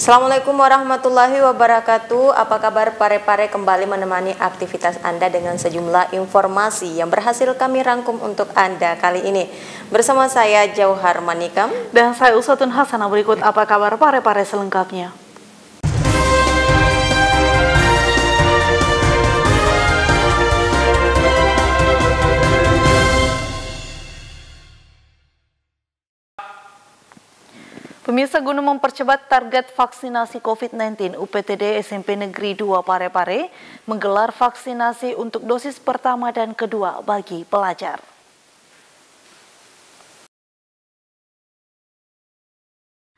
Assalamualaikum warahmatullahi wabarakatuh. Apa kabar pare-pare, kembali menemani aktivitas Anda dengan sejumlah informasi yang berhasil kami rangkum untuk Anda kali ini. Bersama saya Jauhar Manikam dan saya Usatun Hasanah. Berikut apa kabar pare-pare selengkapnya. Pemirsa, guna mempercepat target vaksinasi COVID-19, UPTD SMP Negeri 2 Parepare menggelar vaksinasi untuk dosis pertama dan kedua bagi pelajar.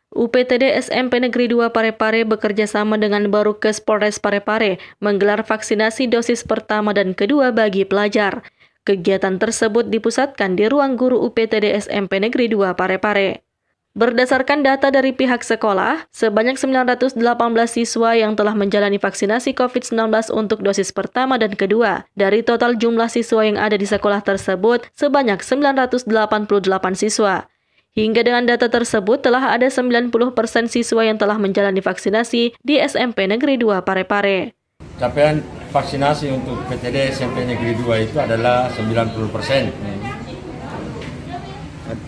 UPTD SMP Negeri 2 Parepare bekerja sama dengan Barukes Polres Parepare menggelar vaksinasi dosis pertama dan kedua bagi pelajar. Kegiatan tersebut dipusatkan di ruang guru UPTD SMP Negeri 2 Parepare. Berdasarkan data dari pihak sekolah, sebanyak 918 siswa yang telah menjalani vaksinasi COVID-19 untuk dosis pertama dan kedua. Dari total jumlah siswa yang ada di sekolah tersebut, sebanyak 988 siswa. Hingga dengan data tersebut, telah ada 90% siswa yang telah menjalani vaksinasi di SMP Negeri 2 Parepare. Capaian vaksinasi untuk PTD SMP Negeri 2 itu adalah 90%.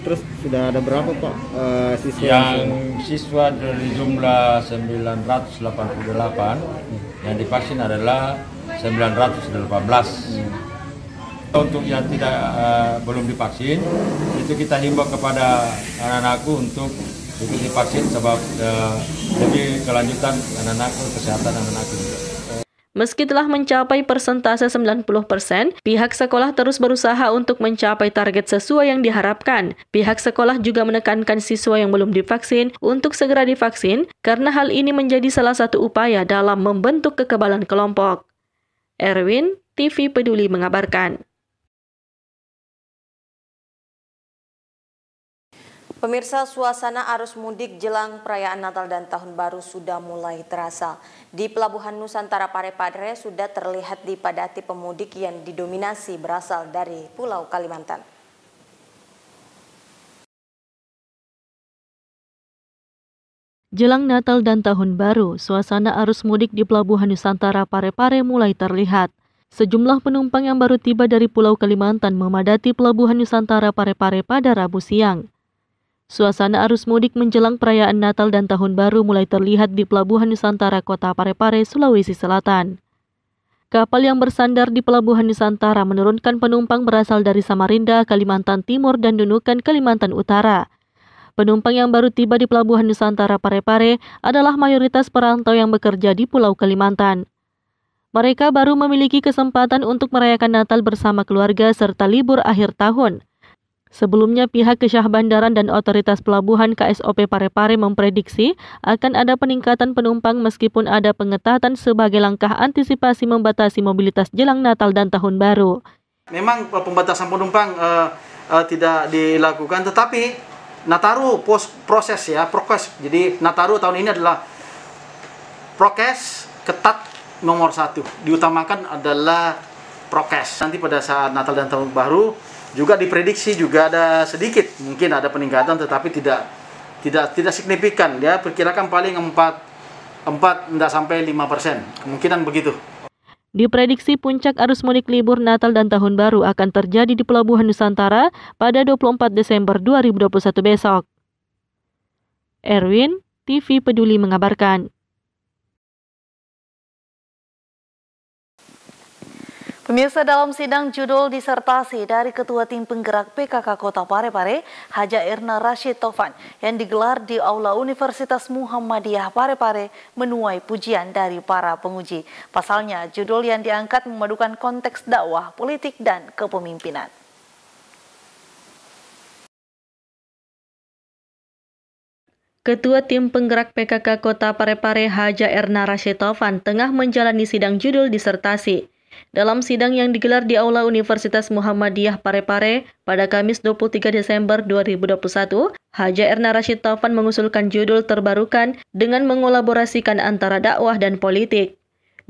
Terus sudah ada berapa Pak siswa? Yang siswa dari jumlah 988 yang divaksin adalah 918. Untuk yang tidak belum divaksin, itu kita himbau kepada anak-anakku untuk divaksin sebab demi kelanjutan anak-anakku, kesehatan anak-anakku juga. Meski telah mencapai persentase 90%, pihak sekolah terus berusaha untuk mencapai target sesuai yang diharapkan. Pihak sekolah juga menekankan siswa yang belum divaksin untuk segera divaksin karena hal ini menjadi salah satu upaya dalam membentuk kekebalan kelompok. Erwin, TV Peduli mengabarkan. Pemirsa, suasana arus mudik jelang perayaan Natal dan Tahun Baru sudah mulai terasa. Di Pelabuhan Nusantara Parepare sudah terlihat dipadati pemudik yang didominasi berasal dari Pulau Kalimantan. Jelang Natal dan Tahun Baru, suasana arus mudik di Pelabuhan Nusantara Parepare mulai terlihat. Sejumlah penumpang yang baru tiba dari Pulau Kalimantan memadati Pelabuhan Nusantara Parepare pada Rabu siang. Suasana arus mudik menjelang perayaan Natal dan Tahun Baru mulai terlihat di Pelabuhan Nusantara Kota Parepare, Sulawesi Selatan. Kapal yang bersandar di Pelabuhan Nusantara menurunkan penumpang berasal dari Samarinda, Kalimantan Timur, dan Nunukan, Kalimantan Utara. Penumpang yang baru tiba di Pelabuhan Nusantara Parepare adalah mayoritas perantau yang bekerja di Pulau Kalimantan. Mereka baru memiliki kesempatan untuk merayakan Natal bersama keluarga serta libur akhir tahun. Sebelumnya, pihak Kesyah Bandaran dan Otoritas Pelabuhan KSOP Parepare memprediksi akan ada peningkatan penumpang meskipun ada pengetatan sebagai langkah antisipasi membatasi mobilitas jelang Natal dan Tahun Baru. Memang pembatasan penumpang tidak dilakukan, tetapi Nataru proses ya, prokes. Jadi Nataru tahun ini adalah prokes ketat nomor 1. Diutamakan adalah prokes. Nanti pada saat Natal dan Tahun Baru juga diprediksi juga ada sedikit, mungkin ada peningkatan tetapi tidak signifikan ya, perkirakan paling 4 tidak sampai 5%, kemungkinan begitu. Diprediksi puncak arus mudik libur Natal dan Tahun Baru akan terjadi di Pelabuhan Nusantara pada 24 Desember 2021 besok. Erwin, TV Peduli mengabarkan. Pemirsa, dalam sidang judul disertasi dari Ketua Tim Penggerak PKK Kota Parepare, Haja Erna Rashid Taufan, yang digelar di Aula Universitas Muhammadiyah Parepare menuai pujian dari para penguji. Pasalnya, judul yang diangkat memadukan konteks dakwah, politik, dan kepemimpinan. Ketua Tim Penggerak PKK Kota Parepare, Haja Erna Rashid Taufan, tengah menjalani sidang judul disertasi. Dalam sidang yang digelar di Aula Universitas Muhammadiyah Parepare pada Kamis 23 Desember 2021, Haja Erna Rashid Taufan mengusulkan judul terbarukan dengan mengolaborasikan antara dakwah dan politik.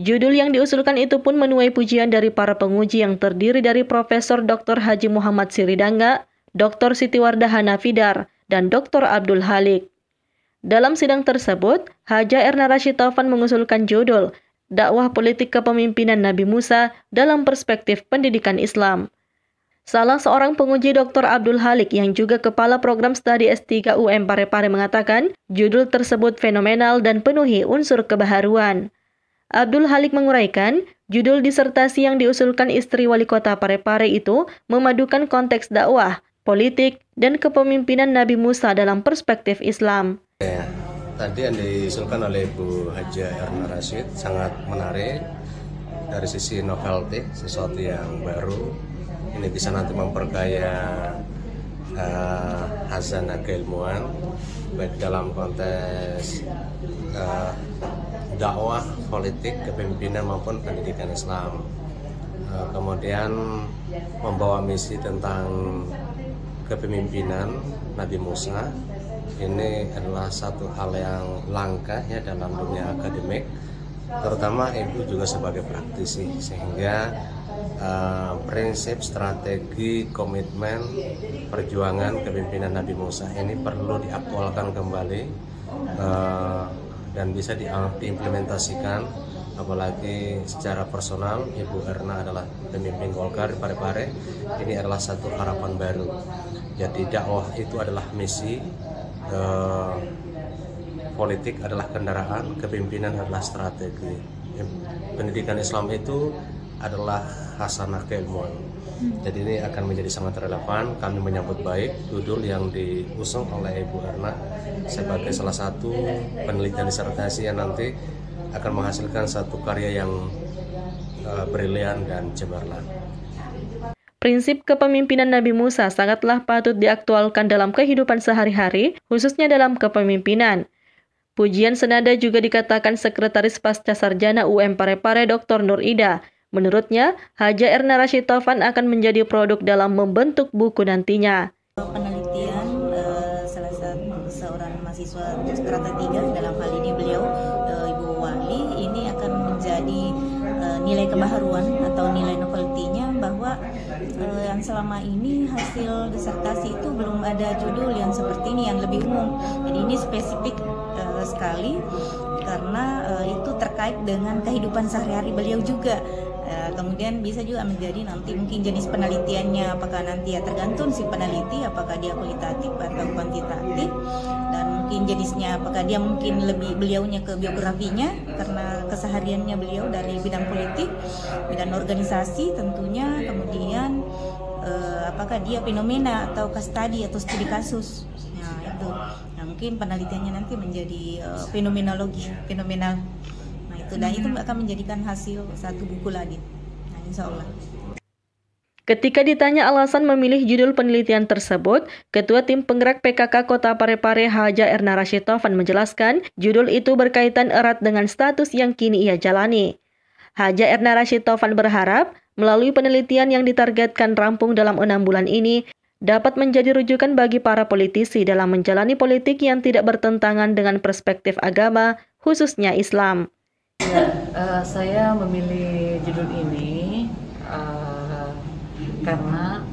Judul yang diusulkan itu pun menuai pujian dari para penguji yang terdiri dari Profesor Dr. Haji Muhammad Siridangga, Dr. Siti Wardah Hanafidar, dan Dr. Abdul Halik. Dalam sidang tersebut, Haja Erna Rashid Taufan mengusulkan judul Dakwah Politik Kepemimpinan Nabi Musa dalam Perspektif Pendidikan Islam. Salah seorang penguji Dr. Abdul Halik yang juga Kepala Program Studi S3 UM Parepare mengatakan, judul tersebut fenomenal dan penuhi unsur kebaharuan. Abdul Halik menguraikan, judul disertasi yang diusulkan istri wali kota Parepare itu memadukan konteks dakwah, politik, dan kepemimpinan Nabi Musa dalam perspektif Islam. Tadi yang diusulkan oleh Bu Haja Erna Rashid sangat menarik dari sisi novelty, sesuatu yang baru. Ini bisa nanti memperkaya hazanah keilmuan baik dalam konteks dakwah, politik, kepemimpinan maupun pendidikan Islam. Kemudian membawa misi tentang kepemimpinan Nabi Musa. Ini adalah satu hal yang langka ya dalam dunia akademik, terutama Ibu juga sebagai praktisi, sehingga prinsip, strategi, komitmen, perjuangan kepemimpinan Nabi Musa ini perlu diaktualkan kembali dan bisa diimplementasikan. Apalagi secara personal, Ibu Erna adalah pemimpin Golkar di Parepare. Ini adalah satu harapan baru. Jadi dakwah itu adalah misi, politik adalah kendaraan, kepemimpinan adalah strategi. Pendidikan Islam itu adalah hasanah keilmuan. Jadi ini akan menjadi sangat relevan. Kami menyambut baik judul yang diusung oleh Ibu Erna sebagai salah satu penelitian disertasi yang nanti akan menghasilkan satu karya yang brilian dan cemerlang. Prinsip kepemimpinan Nabi Musa sangatlah patut diaktualkan dalam kehidupan sehari-hari, khususnya dalam kepemimpinan. Pujian senada juga dikatakan Sekretaris Pasca Sarjana UM Parepare Dr. Nur Ida. Menurutnya, Haja Erna Rashid Taufan akan menjadi produk dalam membentuk buku nantinya. Penelitian salah satu seorang mahasiswa strata 3, dalam hal ini beliau Ibu Wali, ini akan menjadi nilai kebaharuan atau nilai novelty-nya, bahwa yang selama ini hasil disertasi itu belum ada judul yang seperti ini, yang lebih umum. Jadi ini spesifik sekali karena itu terkait dengan kehidupan sehari-hari beliau juga. Kemudian bisa juga menjadi nanti mungkin jenis penelitiannya, apakah nanti ya tergantung si peneliti, apakah dia kualitatif atau kuantitatif, dan mungkin jenisnya apakah dia mungkin lebih beliaunya ke biografinya karena kesehariannya beliau dari bidang politik, bidang organisasi tentunya, kemudian apakah dia fenomena atau case study atau studi kasus. Nah itu, nah, mungkin penelitiannya nanti menjadi fenomenal. Nah itu, dan itu akan menjadikan hasil satu buku lagi. Nah insya Allah. Ketika ditanya alasan memilih judul penelitian tersebut, Ketua Tim Penggerak PKK Kota Parepare Haja Erna Rashid Taufan menjelaskan judul itu berkaitan erat dengan status yang kini ia jalani. Haja Erna Rashid Taufan berharap melalui penelitian yang ditargetkan rampung dalam 6 bulan ini dapat menjadi rujukan bagi para politisi dalam menjalani politik yang tidak bertentangan dengan perspektif agama, khususnya Islam. Ya, saya memilih judul ini karena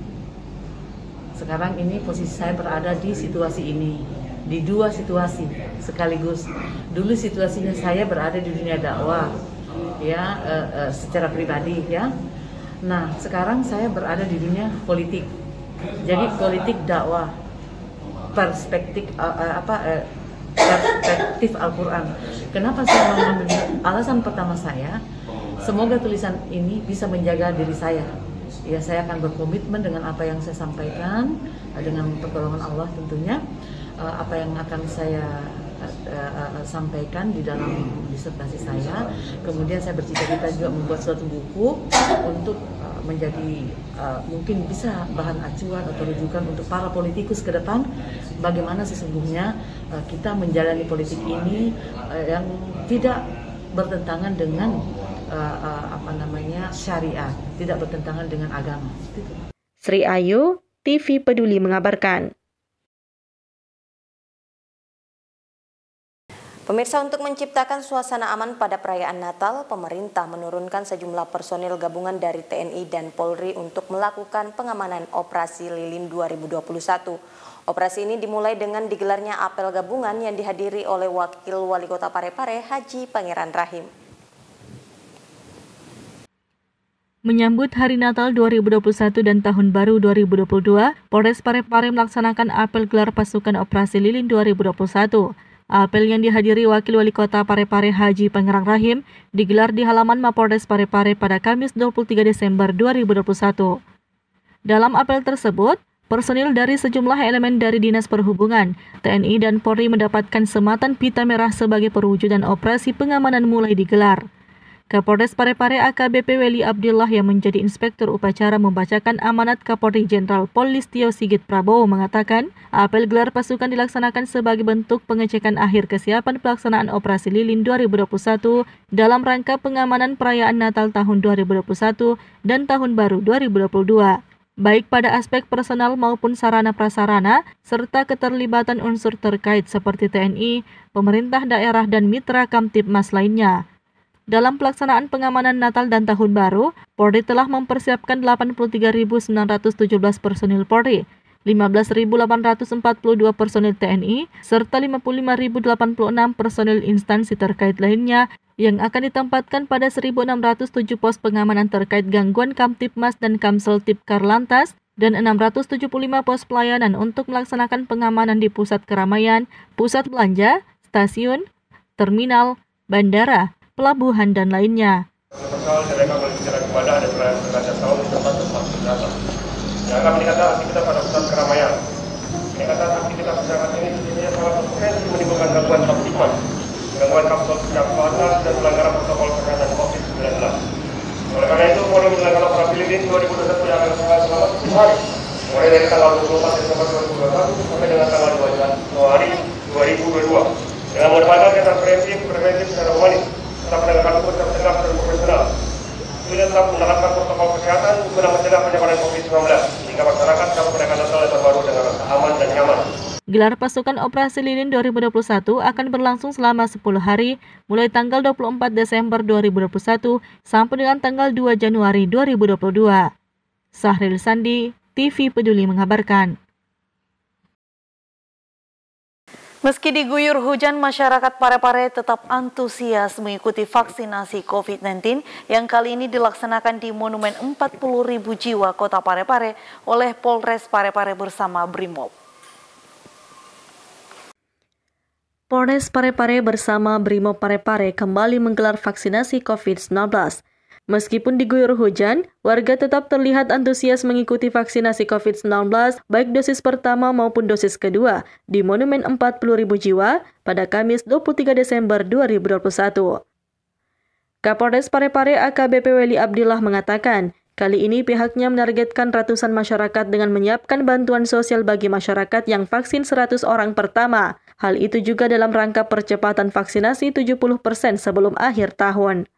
sekarang ini posisi saya berada di situasi ini, di dua situasi sekaligus. Dulu situasinya saya berada di dunia dakwah, ya, secara pribadi, ya. Nah, sekarang saya berada di dunia politik. Jadi politik dakwah, perspektif perspektif Al-Quran. Kenapa saya mengambil? Alasan pertama saya, semoga tulisan ini bisa menjaga diri saya. Ya, saya akan berkomitmen dengan apa yang saya sampaikan, dengan pertolongan Allah tentunya, apa yang akan saya sampaikan di dalam disertasi saya. Kemudian saya bercita-cita juga membuat suatu buku untuk menjadi mungkin bisa bahan acuan atau rujukan untuk para politikus ke depan, bagaimana sesungguhnya kita menjalani politik ini yang tidak bertentangan dengan syariat, tidak bertentangan dengan agama. Sri Ayu, TV Peduli mengabarkan. Pemirsa, untuk menciptakan suasana aman pada perayaan Natal, pemerintah menurunkan sejumlah personil gabungan dari TNI dan Polri untuk melakukan pengamanan operasi lilin 2021. Operasi ini dimulai dengan digelarnya apel gabungan yang dihadiri oleh Wakil Wali Kota Parepare Haji Pangeran Rahim. Menyambut Hari Natal 2021 dan Tahun Baru 2022, Polres Parepare melaksanakan apel gelar pasukan operasi lilin 2021. Apel yang dihadiri Wakil Wali Kota Parepare Haji Pangeran Rahim digelar di halaman Mapolres Parepare pada Kamis 23 Desember 2021. Dalam apel tersebut, personil dari sejumlah elemen dari Dinas Perhubungan, TNI dan Polri mendapatkan sematan pita merah sebagai perwujudan operasi pengamanan mulai digelar. Kapolres Parepare AKBP Weli Abdillah yang menjadi inspektur upacara membacakan amanat Kapolri Jenderal Pol Listio Sigit Prabowo mengatakan, apel gelar pasukan dilaksanakan sebagai bentuk pengecekan akhir kesiapan pelaksanaan operasi lilin 2021 dalam rangka pengamanan perayaan Natal tahun 2021 dan Tahun Baru 2022. Baik pada aspek personal maupun sarana prasarana, serta keterlibatan unsur terkait seperti TNI, pemerintah daerah dan mitra Kamtibmas lainnya. Dalam pelaksanaan pengamanan Natal dan Tahun Baru, Polri telah mempersiapkan 83.917 personil Polri, 15.842 personil TNI, serta 55.086 personil instansi terkait lainnya yang akan ditempatkan pada 1.607 pos pengamanan terkait gangguan Kamtibmas dan Kamseltib Karlantas, dan 675 pos pelayanan untuk melaksanakan pengamanan di pusat keramaian, pusat belanja, stasiun, terminal, bandara, pelabuhan, dan lainnya. Yang akan meningkatkan aktivitas pada pusat keramaian. Peningkatan aktivitas masyarakat ini tentunya sangat berpotensi menimbulkan gangguan Kamtibmas, gangguan Kamtibmas dan pelanggaran protokol kesehatan COVID-19. Oleh karena itu, Polri menjalankan operasi lilin 2021 yang akan selama 10 hari, mulai dari tanggal 24 Desember 2021 sampai dengan tanggal 2 Januari 2022, dengan mengedepankan kegiatan preventif secara humanis, serta penegakan hukum secara tegas dan profesional. Kita tetap menerapkan protokol kesehatan guna mencegah penyebaran COVID-19 hingga masyarakat dapat merayakan Natal dan Tahun Baru dengan rasa aman dan nyaman. Gelar pasukan operasi lilin 2021 akan berlangsung selama 10 hari, mulai tanggal 24 Desember 2021 sampai dengan tanggal 2 Januari 2022. Sahril Sandi, TV Peduli mengabarkan. Meski diguyur hujan, masyarakat Parepare tetap antusias mengikuti vaksinasi COVID-19 yang kali ini dilaksanakan di Monumen 40.000 Jiwa Kota Parepare oleh Polres Parepare bersama Brimob. Polres Parepare bersama Brimob Parepare kembali menggelar vaksinasi COVID-19. Meskipun diguyur hujan, warga tetap terlihat antusias mengikuti vaksinasi COVID-19 baik dosis pertama maupun dosis kedua di Monumen 40.000 Jiwa pada Kamis 23 Desember 2021. Kapolres Parepare AKBP Weli Abdillah mengatakan, kali ini pihaknya menargetkan ratusan masyarakat dengan menyiapkan bantuan sosial bagi masyarakat yang vaksin 100 orang pertama. Hal itu juga dalam rangka percepatan vaksinasi 70% sebelum akhir tahun.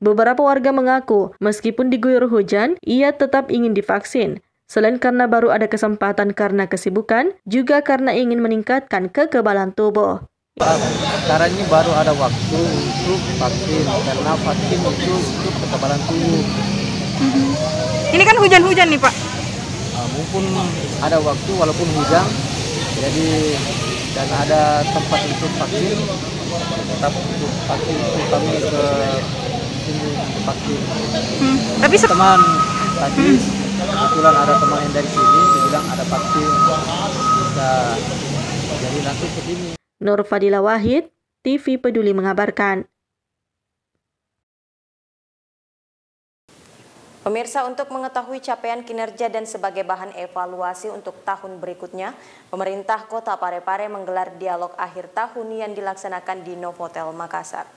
Beberapa warga mengaku, meskipun diguyur hujan, ia tetap ingin divaksin. Selain karena baru ada kesempatan karena kesibukan, juga karena ingin meningkatkan kekebalan tubuh. Sekarang ini baru ada waktu untuk vaksin, karena vaksin itu untuk kekebalan tubuh. Ini kan hujan-hujan nih Pak. Mumpun ada waktu walaupun hujan, jadi dan ada tempat untuk vaksin, tetap untuk vaksin kami ke vaksin. Tapi teman tadi kebetulan ada teman yang dari sini dia bilang ada vaksin bisa jadi langsung ke sini. Nur Fadila Wahid, TV Peduli mengabarkan. Pemirsa, untuk mengetahui capaian kinerja dan sebagai bahan evaluasi untuk tahun berikutnya, pemerintah Kota Parepare menggelar dialog akhir tahun yang dilaksanakan di Novotel Makassar.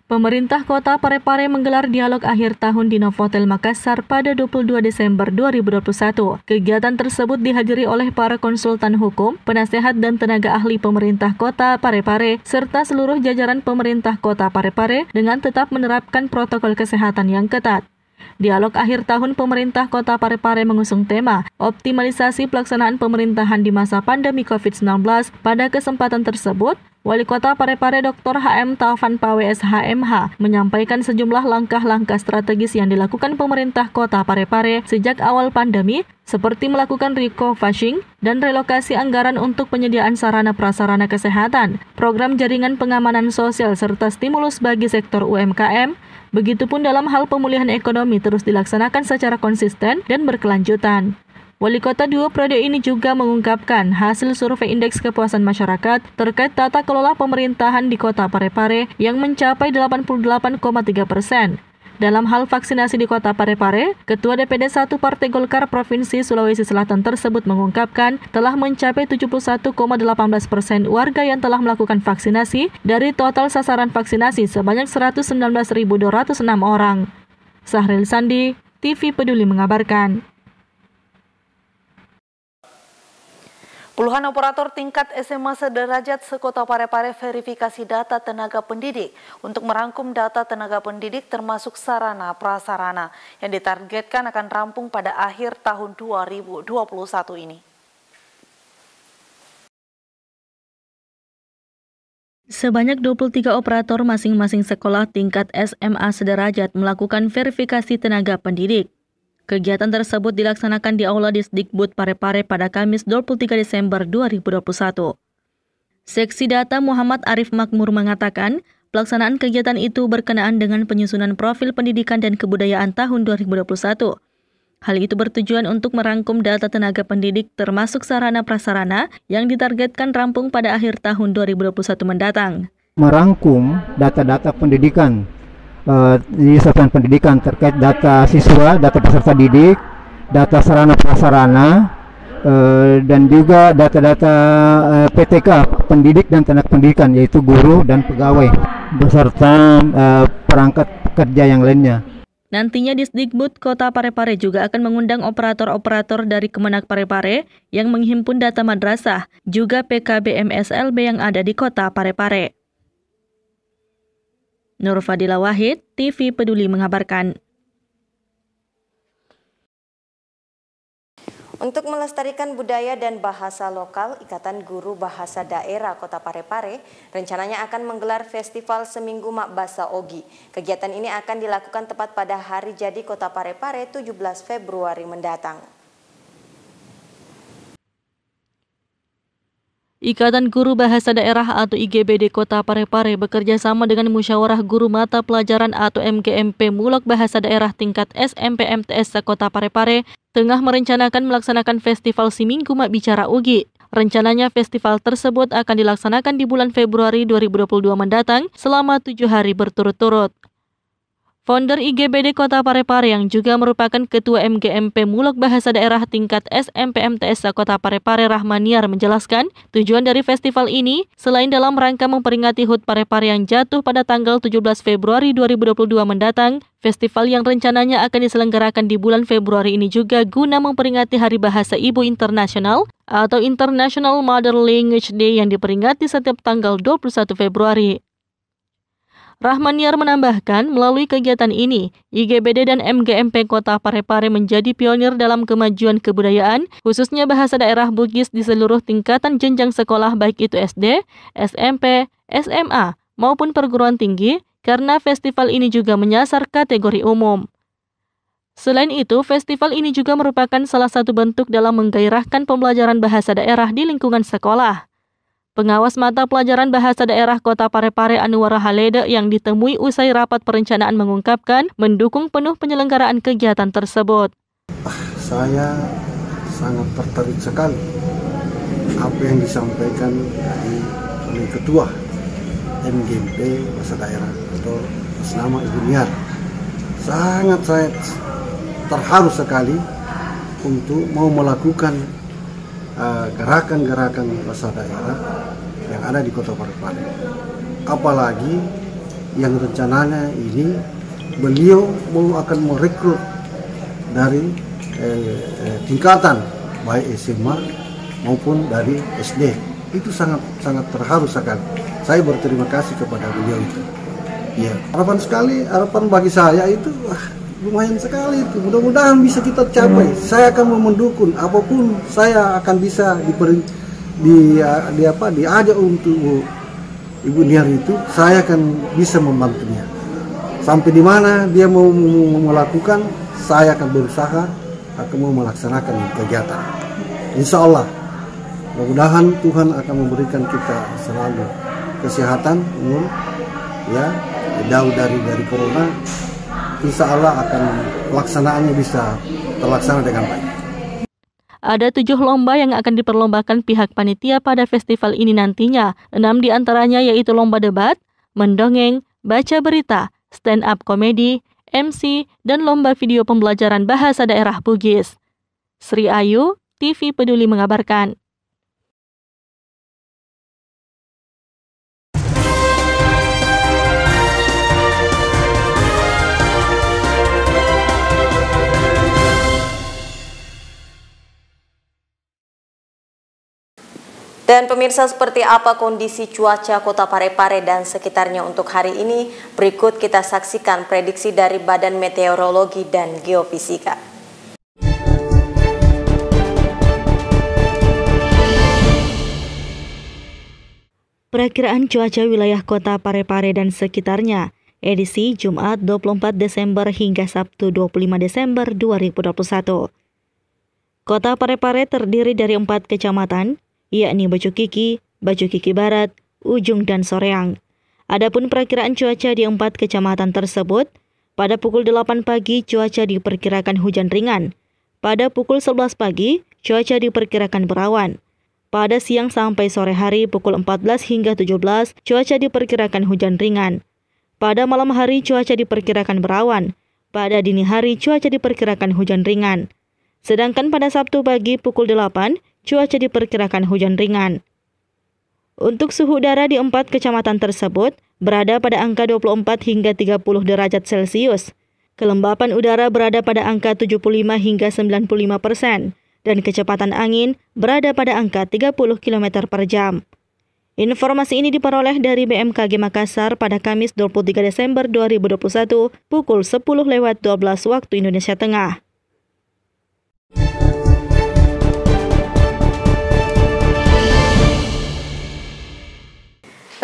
Pemerintah Kota Parepare menggelar dialog akhir tahun di Novotel Makassar pada 22 Desember 2021. Kegiatan tersebut dihadiri oleh para konsultan hukum, penasehat dan tenaga ahli pemerintah Kota Parepare, serta seluruh jajaran pemerintah Kota Parepare dengan tetap menerapkan protokol kesehatan yang ketat. Dialog akhir tahun pemerintah Kota Parepare mengusung tema optimalisasi pelaksanaan pemerintahan di masa pandemi COVID-19. Pada kesempatan tersebut, Wali Kota Parepare Dr. HM Taufan Pawes HMH menyampaikan sejumlah langkah-langkah strategis yang dilakukan pemerintah Kota Parepare sejak awal pandemi, seperti melakukan refocusing dan relokasi anggaran untuk penyediaan sarana prasarana kesehatan, program jaringan pengamanan sosial serta stimulus bagi sektor UMKM. Begitupun dalam hal pemulihan ekonomi terus dilaksanakan secara konsisten dan berkelanjutan. Wali Kota 2 periode ini juga mengungkapkan hasil survei indeks kepuasan masyarakat terkait tata kelola pemerintahan di Kota Parepare yang mencapai 88,3%. Dalam hal vaksinasi di Kota Parepare, Ketua DPD 1 Partai Golkar Provinsi Sulawesi Selatan tersebut mengungkapkan telah mencapai 71,18% warga yang telah melakukan vaksinasi dari total sasaran vaksinasi sebanyak 119.206 orang. Sahril Sandi, TV Peduli mengabarkan. Puluhan operator tingkat SMA sederajat sekota Parepare verifikasi data tenaga pendidik untuk merangkum data tenaga pendidik termasuk sarana prasarana yang ditargetkan akan rampung pada akhir tahun 2021 ini. Sebanyak 23 operator masing-masing sekolah tingkat SMA sederajat melakukan verifikasi tenaga pendidik. Kegiatan tersebut dilaksanakan di Aula Disdikbud Parepare pada Kamis 23 Desember 2021. Seksi Data Muhammad Arif Makmur mengatakan, pelaksanaan kegiatan itu berkenaan dengan penyusunan profil pendidikan dan kebudayaan tahun 2021. Hal itu bertujuan untuk merangkum data tenaga pendidik termasuk sarana prasarana yang ditargetkan rampung pada akhir tahun 2021 mendatang. Merangkum data-data pendidikan di satuan pendidikan terkait data siswa, data peserta didik, data sarana prasarana, dan juga data-data PTK pendidik dan tenaga pendidikan yaitu guru dan pegawai beserta perangkat kerja yang lainnya. Nantinya Disdikbud Kota Parepare juga akan mengundang operator-operator dari Kemenak Parepare yang menghimpun data madrasah, juga PKBM SLB yang ada di Kota Parepare. Nur Fadila Wahid, TV Peduli mengabarkan. Untuk melestarikan budaya dan bahasa lokal, Ikatan Guru Bahasa Daerah Kota Parepare rencananya akan menggelar festival Seminggu Mak Basa Ogi. Kegiatan ini akan dilakukan tepat pada hari jadi Kota Parepare 17 Februari mendatang. Ikatan Guru Bahasa Daerah atau IGBD Kota Parepare bekerja sama dengan Musyawarah Guru Mata Pelajaran atau MGMP Mulak Bahasa Daerah tingkat SMP MTS Kota Parepare tengah merencanakan melaksanakan festival Seminggu Mak Bicara Ugi. Rencananya festival tersebut akan dilaksanakan di bulan Februari 2022 mendatang selama 7 hari berturut-turut. Founder IGBD Kota Parepare yang juga merupakan Ketua MGMP Mulak Bahasa Daerah tingkat SMP MTS Kota Parepare Rahmaniar menjelaskan tujuan dari festival ini selain dalam rangka memperingati HUT Parepare yang jatuh pada tanggal 17 Februari 2022 mendatang, festival yang rencananya akan diselenggarakan di bulan Februari ini juga guna memperingati Hari Bahasa Ibu Internasional atau International Mother Language Day yang diperingati setiap tanggal 21 Februari. Rahmaniar menambahkan, melalui kegiatan ini, IGBD dan MGMP Kota Parepare menjadi pionir dalam kemajuan kebudayaan, khususnya bahasa daerah Bugis di seluruh tingkatan jenjang sekolah baik itu SD, SMP, SMA, maupun perguruan tinggi, karena festival ini juga menyasar kategori umum. Selain itu, festival ini juga merupakan salah satu bentuk dalam menggairahkan pembelajaran bahasa daerah di lingkungan sekolah. Pengawas mata pelajaran bahasa daerah Kota Parepare Anwar Halede yang ditemui usai rapat perencanaan mengungkapkan mendukung penuh penyelenggaraan kegiatan tersebut. Saya sangat tertarik sekali apa yang disampaikan oleh Ketua MGMP Bahasa Daerah atau nama Ibu Niar. Sangat saya terharu sekali untuk mau melakukan gerakan-gerakan bahasa daerah yang ada di Kota Parepare. Apalagi yang rencananya ini beliau mau akan merekrut dari tingkatan baik SMA maupun dari SD. Itu sangat terharu sekali. Saya berterima kasih kepada beliau itu. Ya, harapan bagi saya itu lumayan sekali itu. Mudah-mudahan bisa kita capai. Saya akan mendukung apapun saya akan bisa diajak untuk Ibu Niar itu, saya akan bisa membantunya. Sampai di mana dia mau melakukan, saya akan berusaha, akan mau melaksanakan kegiatan. Insya Allah, mudah-mudahan Tuhan akan memberikan kita selalu kesehatan, umur, ya, jauh dari corona. Insya Allah akan pelaksanaannya bisa terlaksana dengan baik. Ada 7 lomba yang akan diperlombakan pihak panitia pada festival ini nantinya. 6 diantaranya yaitu lomba debat, mendongeng, baca berita, stand up komedi, MC, dan lomba video pembelajaran bahasa daerah Bugis. Sri Ayu, TV Peduli mengabarkan. Dan pemirsa, seperti apa kondisi cuaca Kota Parepare dan sekitarnya untuk hari ini? Berikut kita saksikan prediksi dari Badan Meteorologi dan Geofisika. Perakiraan cuaca wilayah Kota Parepare dan sekitarnya, edisi Jumat 24 Desember hingga Sabtu 25 Desember 2021. Kota Parepare terdiri dari 4 kecamatan, yakni Bacukiki, Bacukiki Barat, Ujung, dan Soreang. Adapun perakiraan cuaca di 4 kecamatan tersebut, pada pukul 8 pagi cuaca diperkirakan hujan ringan. Pada pukul 11 pagi, cuaca diperkirakan berawan. Pada siang sampai sore hari pukul 14 hingga 17, cuaca diperkirakan hujan ringan. Pada malam hari cuaca diperkirakan berawan. Pada dini hari cuaca diperkirakan hujan ringan. Sedangkan pada Sabtu pagi pukul 8, cuaca diperkirakan hujan ringan. Untuk suhu udara di 4 kecamatan tersebut berada pada angka 24 hingga 30 derajat Celcius. Kelembapan udara berada pada angka 75 hingga 95%, dan kecepatan angin berada pada angka 30 km per jam. Informasi ini diperoleh dari BMKG Makassar pada Kamis 23 Desember 2021 pukul 10:12 waktu Indonesia Tengah.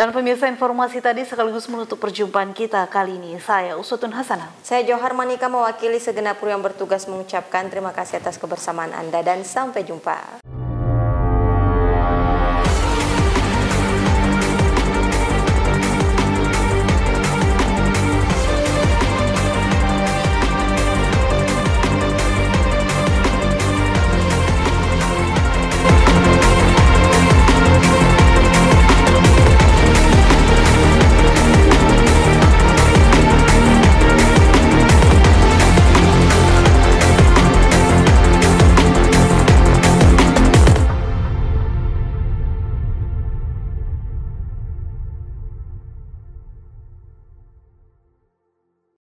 Dan pemirsa, informasi tadi sekaligus menutup perjumpaan kita kali ini. Saya Usutun Hasanah. Saya Johar Manika mewakili segenap kru yang bertugas mengucapkan terima kasih atas kebersamaan Anda dan sampai jumpa.